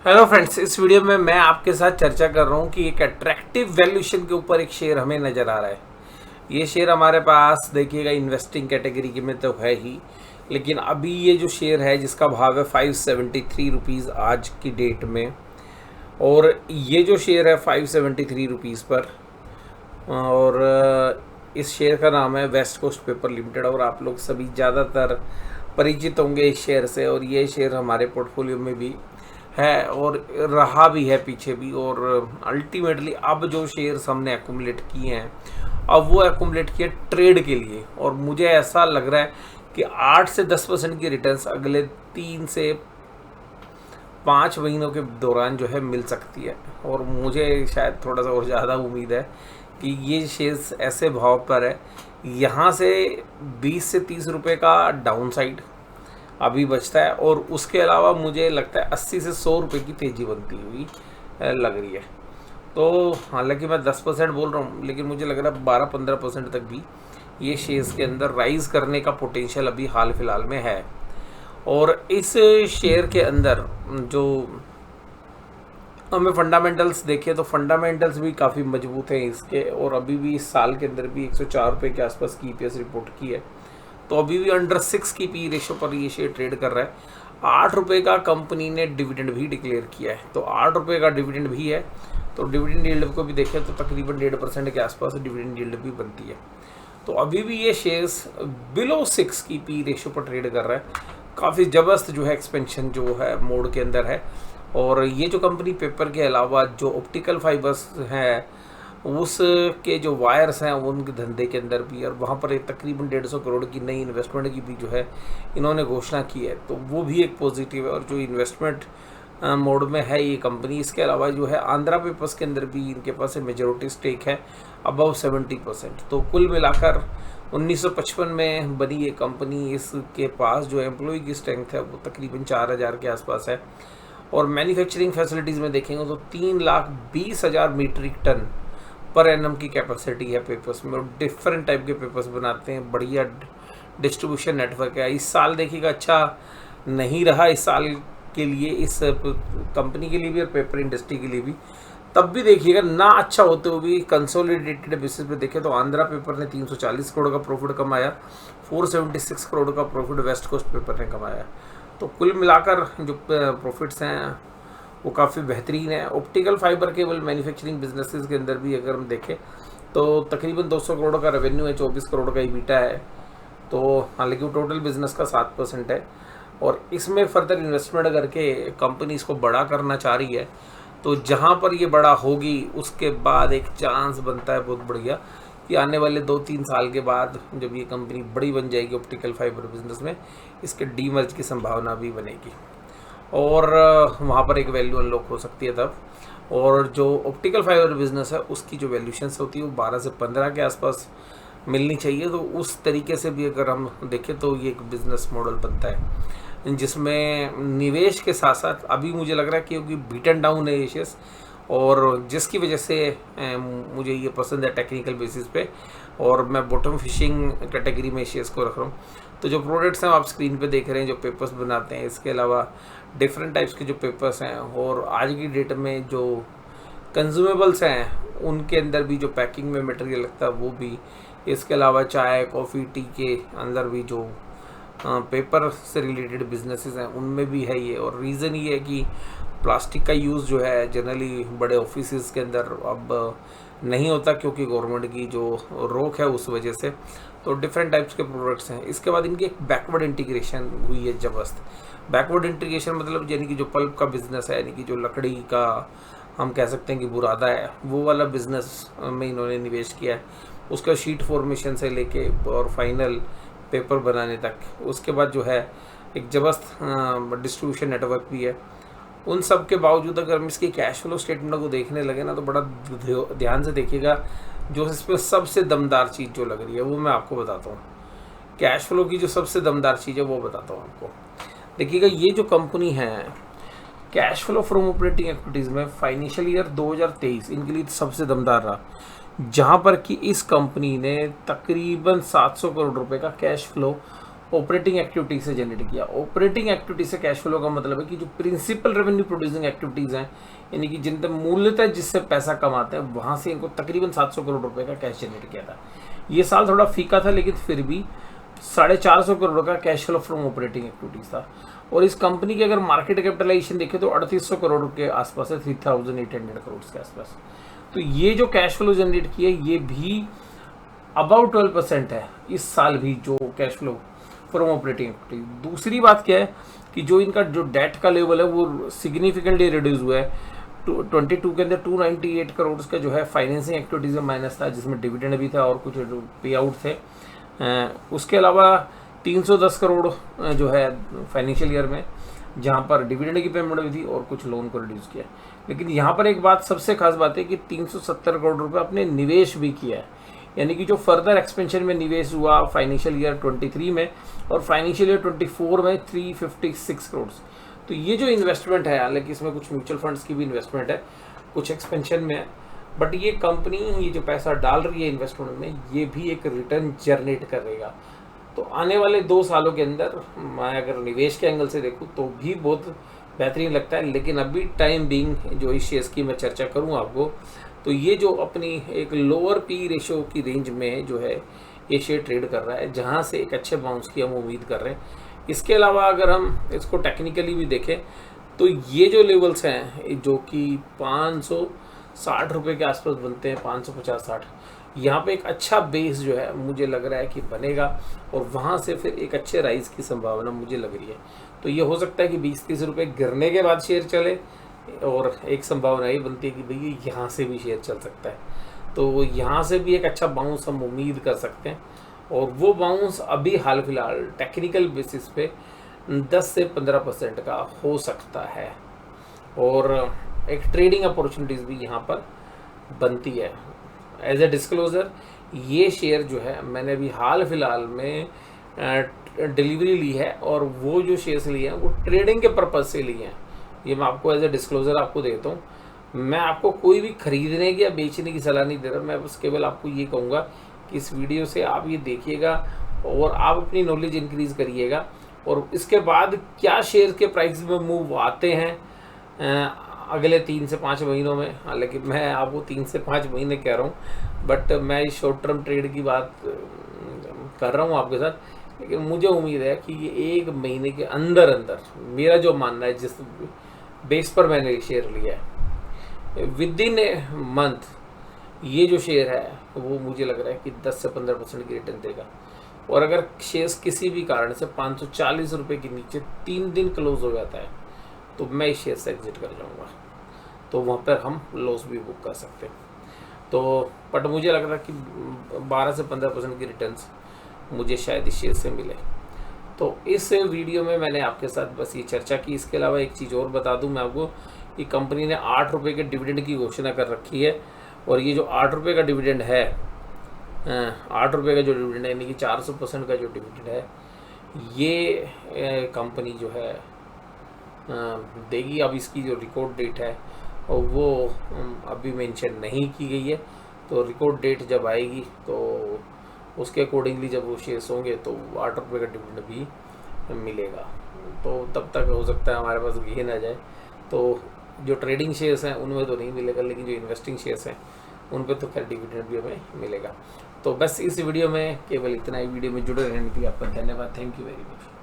Hello friends, इस video में मैं आपके साथ चर्चा कर रहा हूँ कि एक अट्रैक्टिव वैल्यूएशन के ऊपर एक शेयर हमें नज़र आ रहा है। ये शेयर हमारे पास देखिएगा इन्वेस्टिंग कैटेगरी के में तो है ही, लेकिन अभी ये जो शेयर है जिसका भाव है 573 रुपीज़ आज की डेट में, और ये जो शेयर है 573 रुपीज़ पर, और इस शेयर का नाम है वेस्ट कोस्ट पेपर लिमिटेड। और आप लोग सभी ज़्यादातर परिचित होंगे इस शेयर से, और ये शेयर हमारे पोर्टफोलियो में भी है और रहा भी है पीछे भी। और अल्टीमेटली अब जो शेयर्स हमने एक्यूमुलेट किए हैं, अब वो एक्यूमुलेट किए ट्रेड के लिए, और मुझे ऐसा लग रहा है कि 8 से 10% की रिटर्न्स अगले 3 से 5 महीनों के दौरान जो है मिल सकती है। और मुझे शायद थोड़ा सा और ज़्यादा उम्मीद है कि ये शेयर्स ऐसे भाव पर है, यहाँ से 20 से 30 रुपये का डाउन साइड अभी बचता है, और उसके अलावा मुझे लगता है 80 से 100 रुपये की तेज़ी बनती हुई लग रही है। तो हालांकि मैं 10% बोल रहा हूँ, लेकिन मुझे लग रहा है 12-15% तक भी ये शेयर्स के अंदर राइज़ करने का पोटेंशियल अभी हाल फिलहाल में है। और इस शेयर के अंदर जो हमें फंडामेंटल्स देखें तो फंडामेंटल्स भी काफ़ी मजबूत हैं इसके, और अभी भी इस साल के अंदर भी 104 रुपये के आसपास की ईपीएस रिपोर्ट की है। तो अभी भी अंडर 6 की पी रेशो पर ये शेयर ट्रेड कर रहा है। 8 रुपये का कंपनी ने डिविडेंड भी डिक्लेयर किया है, तो 8 रुपये का डिविडेंड भी है। तो डिविडेंड यील्ड को भी देखें तो तकरीबन 1.5% के आसपास डिविडेंड यील्ड भी बनती है। तो अभी भी ये शेयर्स बिलो 6 की पी रेशो पर ट्रेड कर रहा है। काफ़ी ज़बरदस्त जो है एक्सपेंशन जो है मोड के अंदर है। और ये जो कंपनी पेपर के अलावा जो ऑप्टिकल फाइबर्स हैं, उसके जो वायर्स हैं उनके धंधे के अंदर भी, और वहाँ पर एक तकरीबन 150 करोड़ की नई इन्वेस्टमेंट की भी जो है इन्होंने घोषणा की है। तो वो भी एक पॉजिटिव है, और जो इन्वेस्टमेंट मोड में है ये कंपनी। इसके अलावा जो है आंध्रा पेपर्स के अंदर भी इनके पास मेजॉरिटी स्टेक है अबव 70%। तो कुल मिलाकर 1955 में बनी ये कंपनी, इसके पास जो एम्प्लॉय की स्ट्रेंथ है वो तकरीबन 4000 के आसपास है। और मैन्युफैक्चरिंग फैसिलिटीज़ में देखेंगे तो 3,20,000 मीट्रिक टन पर एनम की कैपेसिटी है पेपर्स में, और डिफरेंट टाइप के पेपर्स बनाते हैं। बढ़िया डिस्ट्रीब्यूशन नेटवर्क है। इस साल देखिएगा अच्छा नहीं रहा इस साल के लिए, इस कंपनी के लिए भी और पेपर इंडस्ट्री के लिए भी। तब भी देखिएगा ना अच्छा होते हुए भी कंसोलिडेटेड बेसिस पे देखें तो आंध्रा पेपर ने 340 करोड़ का प्रॉफिट कमाया, 476 करोड़ का प्रॉफिट वेस्ट कोस्ट पेपर ने कमाया। तो कुल मिलाकर जो प्रॉफिट्स हैं वो काफ़ी बेहतरीन है। Optical fibre cable manufacturing businesses के अंदर भी अगर हम देखें तो तकरीबन 200 करोड़ का रेवेन्यू है, 24 करोड़ का ईबिटा है। तो हालांकि वो टोटल बिजनेस का 7% है, और इसमें फर्दर इन्वेस्टमेंट करके कंपनी इसको बड़ा करना चाह रही है। तो जहाँ पर ये बड़ा होगी उसके बाद एक चांस बनता है बहुत बढ़िया कि आने वाले 2-3 साल के बाद जब ये कंपनी बड़ी बन जाएगी ऑप्टिकल फाइबर बिजनेस में, इसके डीमर्ज की संभावना भी बनेगी, और वहाँ पर एक वैल्यू अनलॉक हो सकती है तब। और जो ऑप्टिकल फाइबर बिजनेस है उसकी जो वैल्यूशंस होती है वो 12 से 15 के आसपास मिलनी चाहिए। तो उस तरीके से भी अगर हम देखें तो ये एक बिज़नेस मॉडल बनता है जिसमें निवेश के साथ साथ अभी मुझे लग रहा है क्योंकि बीटन डाउन है ये शेयर्स, और जिसकी वजह से मुझे ये पसंद है टेक्निकल बेसिस पे, और मैं बॉटम फिशिंग कैटेगरी में शेयर्स को रख रहा हूँ। तो जो प्रोडक्ट्स हैं आप स्क्रीन पे देख रहे हैं, जो पेपर्स बनाते हैं, इसके अलावा डिफरेंट टाइप्स के जो पेपर्स हैं, और आज की डेट में जो कंज्यूमेबल्स हैं उनके अंदर भी जो पैकिंग में मटेरियल लगता है वो भी, इसके अलावा चाय कॉफ़ी टी के अंदर भी जो पेपर से रिलेटेड बिजनेसेस हैं उनमें भी है ये। और रीज़न ये है कि प्लास्टिक का यूज़ जो है जनरली बड़े ऑफिस के अंदर अब नहीं होता क्योंकि गवर्नमेंट की जो रोक है उस वजह से। तो डिफरेंट टाइप्स के प्रोडक्ट्स हैं। इसके बाद इनकी एक बैकवर्ड इंटीग्रेशन हुई है जबरदस्त। बैकवर्ड इंटीग्रेशन मतलब यानी कि जो पल्प का बिज़नेस है, यानी कि जो लकड़ी का हम कह सकते हैं कि बुरादा है, वो वाला बिज़नेस में इन्होंने निवेश किया है। उसका शीट फॉर्मेशन से लेके और फाइनल पेपर बनाने तक, उसके बाद जो है एक जबरदस्त डिस्ट्रीब्यूशन नेटवर्क भी है। उन सब के बावजूद अगर हम इसकी कैश फ्लो स्टेटमेंट को देखने लगे ना तो बड़ा ध्यान से देखिएगा। जो इसमें सबसे दमदार चीज़ जो लग रही है वो मैं आपको बताता हूँ। कैश फ्लो की जो सबसे दमदार चीज़ है वो बताता हूँ आपको। देखिएगा ये जो कंपनी है cash flow from operating activities में फाइनेंशियल ईयर 2023 इनके लिए सबसे दमदार रहा, जहाँ पर कि इस कंपनी ने तकरीबन 700 करोड़ रुपए का कैश फ्लो ऑपरेटिंग एक्टिविटी से जनरेट किया। ऑपरेटिंग एक्टिविटी से कैश फ्लो का मतलब है कि जो प्रिंसिपल रेवेन्यू प्रोड्यूसिंग एक्टिविटीज़ हैं, यानी कि जिनसे मूल्यतः जिससे पैसा कमाते हैं, वहाँ से इनको तकरीबन 700 करोड़ रुपए का कैश जनरेट किया था। ये साल थोड़ा फीका था, लेकिन फिर भी 450 करोड़ का cash flow from operating activities था। और इस कंपनी की अगर मार्केट कैपिटलाइजेशन देखें तो 3800 करोड़ के आसपास है, 3800 करोड़ के आसपास। तो ये जो कैश फ्लो जनरेट किया ये भी अबाउट 12% है इस साल भी, जो cash flow from operating activity. दूसरी बात क्या है कि जो इनका जो डेट का लेवल है वो सिग्निफिकेंटली रिड्यूस हुआ है। 22 के अंदर 298 करोड़ का जो है फाइनेंसिंग एक्टिविटीज में माइनस था, जिसमें डिविडेंड भी था और कुछ पे आउट थे। उसके अलावा 310 करोड़ जो है फाइनेंशियल ईयर में, जहाँ पर डिविडेंड की पेमेंट हुई थी और कुछ लोन को रिड्यूस किया। लेकिन यहाँ पर एक बात सबसे खास बात है कि 370 करोड़ रुपए अपने निवेश भी किया है, यानी कि जो फर्दर एक्सपेंशन में निवेश हुआ फाइनेंशियल ईयर 23 में और फाइनेंशियल ईयर 24 में 356 करोड़। तो ये जो इन्वेस्टमेंट है, हालांकि इसमें कुछ म्यूचुअल फंड्स की भी इन्वेस्टमेंट है, कुछ एक्सपेंशन में है, बट ये कंपनी ये जो पैसा डाल रही है इन्वेस्टमेंट में, ये भी एक रिटर्न जनरेट करेगा। तो आने वाले 2 सालों के अंदर मैं अगर निवेश के एंगल से देखूँ तो भी बहुत बेहतरीन लगता है। लेकिन अभी टाइम बीइंग जो इस शेयर्स की मैं चर्चा करूँ आपको, तो ये जो अपनी एक लोअर पी रेशो की रेंज में जो है ये शेयर ट्रेड कर रहा है, जहाँ से एक अच्छे बाउंस की हम उम्मीद कर रहे हैं। इसके अलावा अगर हम इसको टेक्निकली भी देखें तो ये जो लेवल्स हैं जो कि 560 रुपये के आसपास बनते हैं, 550-60, यहाँ पे एक अच्छा बेस जो है मुझे लग रहा है कि बनेगा और वहाँ से फिर एक अच्छे राइज की संभावना मुझे लग रही है। तो ये हो सकता है कि 20-30 रुपये गिरने के बाद शेयर चले, और एक संभावना ये बनती है कि भैया यहाँ से भी शेयर चल सकता है। तो यहाँ से भी एक अच्छा बाउंस हम उम्मीद कर सकते हैं, और वो बाउंस अभी हाल फिलहाल टेक्निकल बेसिस पे 10 से 15% का हो सकता है, और एक ट्रेडिंग अपॉर्चुनिटीज़ भी यहाँ पर बनती है। एज ए डिस्क्लोज़र, ये शेयर जो है मैंने अभी हाल फिलहाल में डिलीवरी ली है, और वो जो शेयर्स लिए हैं वो ट्रेडिंग के पर्पज़ से लिए हैं। ये मैं आपको एज ए डिस्क्लोज़र आपको देता हूँ। मैं आपको कोई भी खरीदने की या बेचने की सलाह नहीं दे रहा, मैं बस केवल आपको ये कहूँगा कि इस वीडियो से आप ये देखिएगा और आप अपनी नॉलेज इंक्रीज़ करिएगा, और इसके बाद क्या शेयर के प्राइस में मूव आते हैं अगले 3 से 5 महीनों में। हालांकि मैं आपको 3 से 5 महीने कह रहा हूँ, बट मैं इस शॉर्ट टर्म ट्रेड की बात कर रहा हूँ आपके साथ। लेकिन मुझे उम्मीद है कि ये 1 महीने के अंदर अंदर, मेरा जो मानना है जिस बेस पर मैंने शेयर लिया है, विद इन ए मंथ ये जो शेयर है वो मुझे लग रहा है कि 10 से 15% की रिटर्न देगा। और अगर शेयर्स किसी भी कारण से 540 रुपये के नीचे 3 दिन क्लोज हो जाता है तो मैं इस शेयर से एग्जिट कर जाऊंगा, तो वहाँ पर हम लॉस भी बुक कर सकते हैं। तो बट मुझे लग रहा है कि 12 से 15% की रिटर्न्स मुझे शायद इस शेयर से मिले। तो इस वीडियो में मैंने आपके साथ बस ये चर्चा की। इसके अलावा एक चीज़ और बता दूं मैं आपको कि कंपनी ने 8 रुपये के डिविडेंड की घोषणा कर रखी है, और ये जो 8 रुपये का डिविडेंड है, 8 रुपये का जो डिविडेंड है, यानी कि 400% का जो डिविडेंड है, ये कंपनी जो है देगी। अब इसकी जो रिकॉर्ड डेट है और वो अभी मेंशन नहीं की गई है, तो रिकॉर्ड डेट जब आएगी तो उसके अकॉर्डिंगली जब वो शेयर्स होंगे तो 8 रुपये का डिविडेंड भी मिलेगा। तो तब तक हो सकता है हमारे पास गेन आ जाए। तो जो ट्रेडिंग शेयर्स हैं उनमें तो नहीं मिलेगा, लेकिन जो इन्वेस्टिंग शेयर्स हैं उन पर तो खैर डिविडेंड भी हमें मिलेगा। तो बस इस वीडियो में केवल इतना ही। वीडियो में जुड़े रहने के लिए आपका धन्यवाद। Thank you very much.